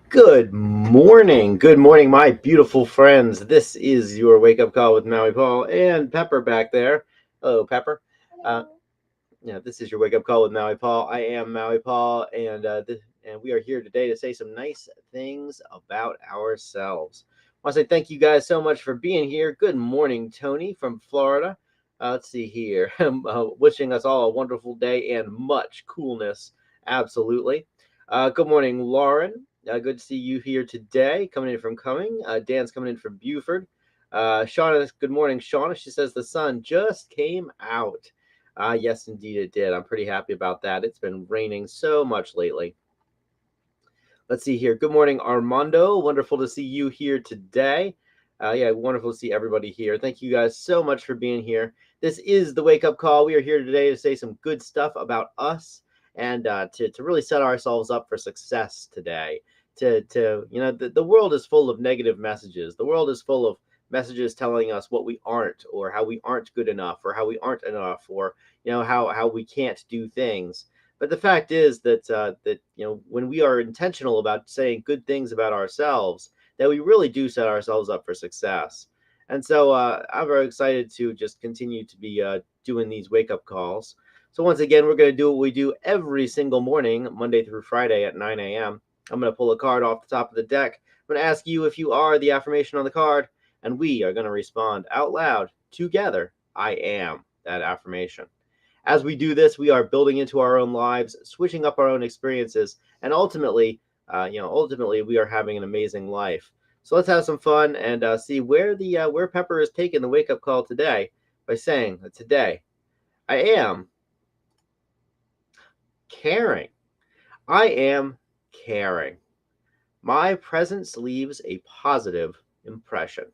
Good morning, my beautiful friends. This is your wake up call with Maui Paul and Pepper back there. Hello, Pepper. Uh, this is your wake up call with Maui Paul. I am Maui Paul, and we are here today to say some nice things about ourselves. I want to say thank you guys so much for being here. Good morning, Tony from Florida. Let's see here. Wishing us all a wonderful day and much coolness. Absolutely. Good morning, Lauren. Good to see you here today. Coming in from Cumming. Dan's coming in from Buford. Shauna, good morning, Shauna. She says the sun just came out. Yes, indeed it did. I'm pretty happy about that. It's been raining so much lately. Let's see here. Good morning, Armando. Wonderful to see you here today. Wonderful to see everybody here. Thank you guys so much for being here. This is the wake up call. We are here today to say some good stuff about us and to really set ourselves up for success today. The world is full of negative messages. The world is full of messages telling us what we aren't, or how we aren't good enough, or how we aren't enough, or how we can't do things. But the fact is that when we are intentional about saying good things about ourselves, that we really do set ourselves up for success. And so I'm very excited to just continue to be doing these wake up calls. So once again, we're going to do what we do every single morning, Monday through Friday at 9 a.m. I'm going to pull a card off the top of the deck. I'm going to ask you if you are the affirmation on the card, and we are going to respond out loud together. I am that affirmation. As we do this, we are building into our own lives, switching up our own experiences, and ultimately, we are having an amazing life. So let's have some fun and see where Pepper is taking the wake up call today by saying that today I am caring. I am caring. My presence leaves a positive impression.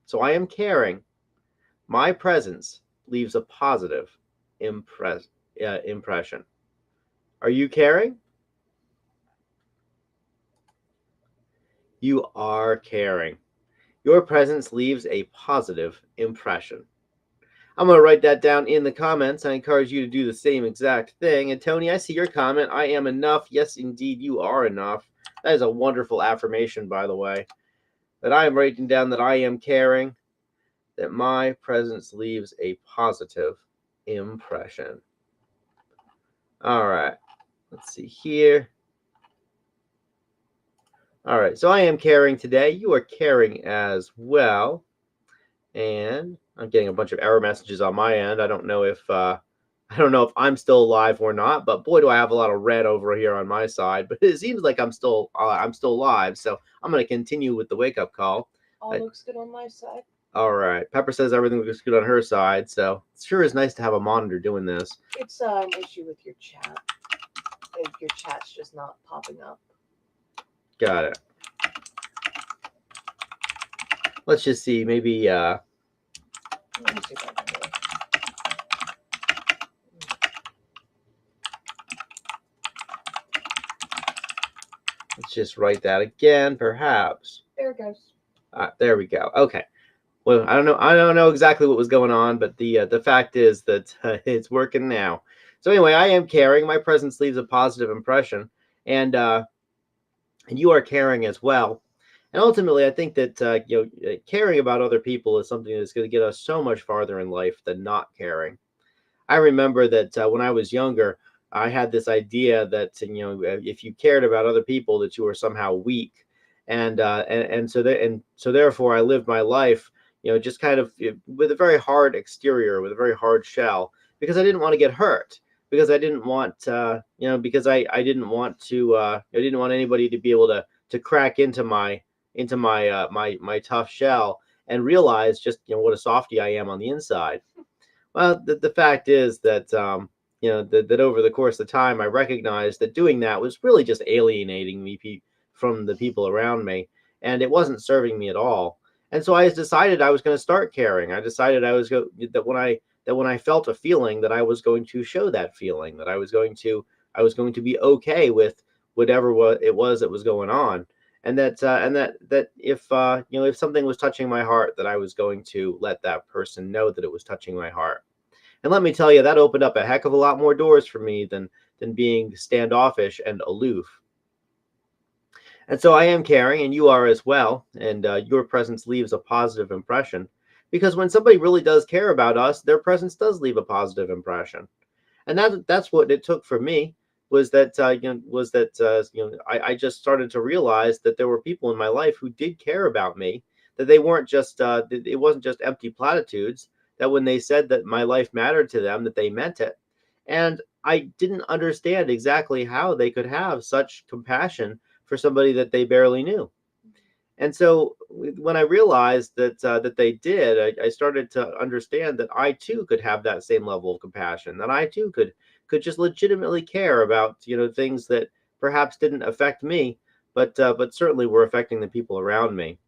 So I am caring. My presence leaves a positive impression. Are you caring? You are caring. Your presence leaves a positive impression. I'm going to write that down in the comments. I encourage you to do the same exact thing. And Tony, I see your comment. I am enough. Yes, indeed, you are enough. That is a wonderful affirmation, by the way. But I am writing down that I am caring, that my presence leaves a positive impression. All right. Let's see here. All right. So I am caring today. You are caring as well. And I'm getting a bunch of error messages on my end. I don't know if I'm still alive or not, but boy, do I have a lot of red over here on my side. But it seems like I'm still alive. So I'm going to continue with the wake up call. All looks good on my side. All right. Pepper says everything looks good on her side. So it sure is nice to have a monitor doing this. It's an issue with your chat. If your chat's just not popping up. Got it. Let's just see. Maybe. Let me see if I can do it. Let's just write that again, perhaps. There it goes. There we go. Okay. Well, I don't know exactly what was going on, but the fact is that it's working now. So anyway, I am caring. My presence leaves a positive impression, and you are caring as well. And ultimately, I think that caring about other people is something that's going to get us so much farther in life than not caring. I remember that when I was younger, I had this idea that if you cared about other people, that you were somehow weak, and so therefore I lived my life just kind of with a very hard exterior, with a very hard shell, because I didn't want to get hurt, because I didn't want because I didn't want to I didn't want anybody to be able to crack into my tough shell and realize just what a softy I am on the inside. Well, the fact is that that over the course of time, I recognized that doing that was really just alienating me from the people around me, and it wasn't serving me at all. And so I decided I was going to start caring. I decided that when I felt a feeling, that I was going to show that feeling, that I was going to be okay with whatever it was that was going on, and that if something was touching my heart, that I was going to let that person know that it was touching my heart. And let me tell you, that opened up a heck of a lot more doors for me than being standoffish and aloof. And so I am caring, and you are as well. And your presence leaves a positive impression because when somebody really does care about us, their presence does leave a positive impression. And that's what it took for me was that I just started to realize that there were people in my life who did care about me, that they weren't just it wasn't just empty platitudes, that when they said that my life mattered to them, that they meant it. And I didn't understand exactly how they could have such compassion for somebody that they barely knew. And so when I realized that they did, I started to understand that I too could have that same level of compassion. That I too could just legitimately care about things that perhaps didn't affect me, but certainly were affecting the people around me.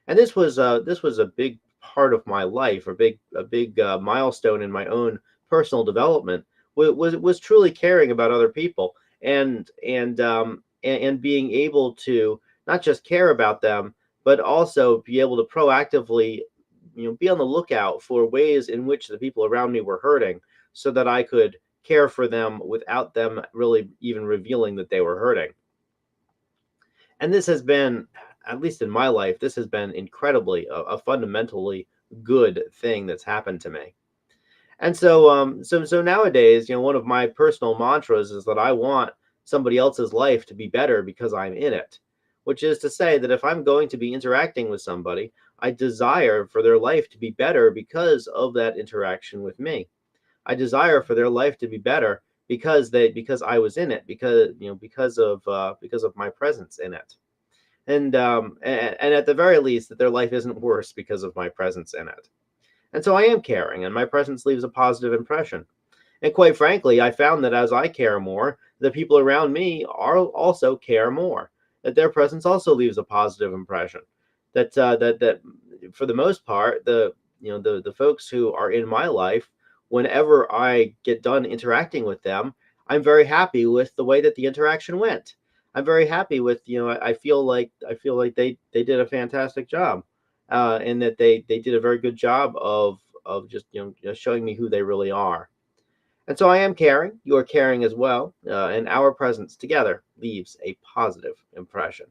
And this was a big part of my life, a big milestone in my own personal development. Was truly caring about other people and being able to not just care about them, but also be able to proactively be on the lookout for ways in which the people around me were hurting, so that I could care for them without them really even revealing that they were hurting. And this has been, at least in my life, this has been incredibly a fundamentally good thing that's happened to me. And so nowadays, one of my personal mantras is that I want somebody else's life to be better because I'm in it. Which is to say that if I'm going to be interacting with somebody, I desire for their life to be better because of that interaction with me. I desire for their life to be better because I was in it, because of my presence in it. And at the very least, that their life isn't worse because of my presence in it. And so I am caring, and my presence leaves a positive impression. And quite frankly, I found that as I care more, the people around me are also care more. That their presence also leaves a positive impression. That for the most part, the folks who are in my life, whenever I get done interacting with them, I'm very happy with the way that the interaction went. I'm very happy with I feel like they did a fantastic job, and that they did a very good job of just showing me who they really are. And so I am caring, you are caring as well, and our presence together leaves a positive impression.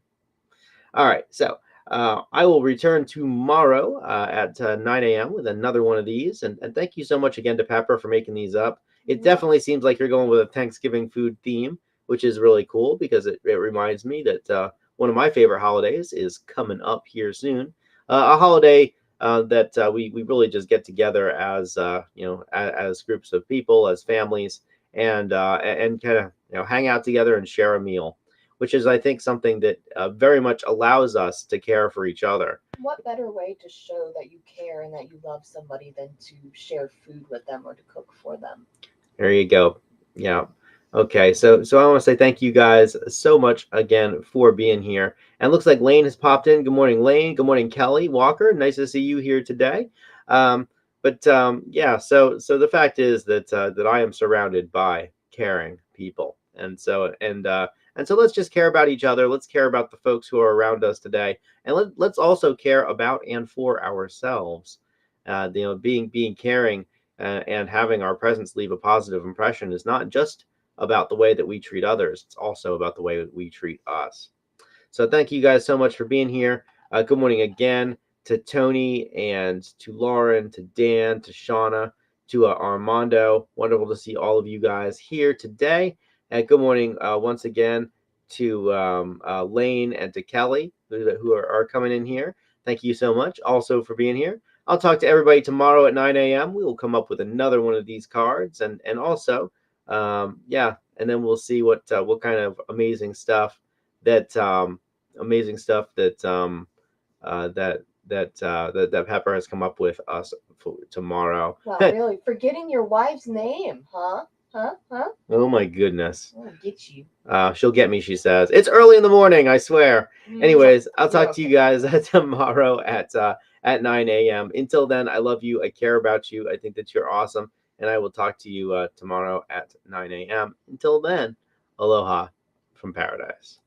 All right, so I will return tomorrow at 9 a.m. with another one of these. And thank you so much again to Pepper for making these up. It Yeah. definitely seems like you're going with a Thanksgiving food theme, which is really cool because it reminds me that one of my favorite holidays is coming up here soon. A holiday that we really just get together as as groups of people, as families, and kind of hang out together and share a meal, which is, I think, something that very much allows us to care for each other. What better way to show that you care and that you love somebody than to share food with them or to cook for them? There you go. Yeah. Okay. So I want to say thank you guys so much again for being here. And it looks like Lane has popped in. Good morning, Lane. Good morning, Kelly Walker. Nice to see you here today. Um, but yeah. So the fact is that I am surrounded by caring people, and so let's just care about each other. Let's care about the folks who are around us today, and let's also care about and for ourselves. Being caring and having our presence leave a positive impression is not just about the way that we treat others, it's also about the way that we treat us. So thank you guys so much for being here. Good morning again to Tony and to Lauren, to Dan, to Shauna, to Armando. Wonderful to see all of you guys here today. And good morning once again to Lane and to Kelly, who are coming in here. Thank you so much also for being here. I'll talk to everybody tomorrow at 9 a.m. We will come up with another one of these cards, and also, yeah, and then we'll see what kind of that amazing stuff that Pepper has come up with us for tomorrow. Wow, really? Forgetting your wife's name, huh? Huh? Huh? Oh my goodness. I'll get you. She'll get me, she says. It's early in the morning, I swear. Anyways, I'll talk to you guys tomorrow at 9 a.m. Until then, I love you. I care about you. I think that you're awesome. And I will talk to you tomorrow at 9 a.m. Until then, aloha from paradise.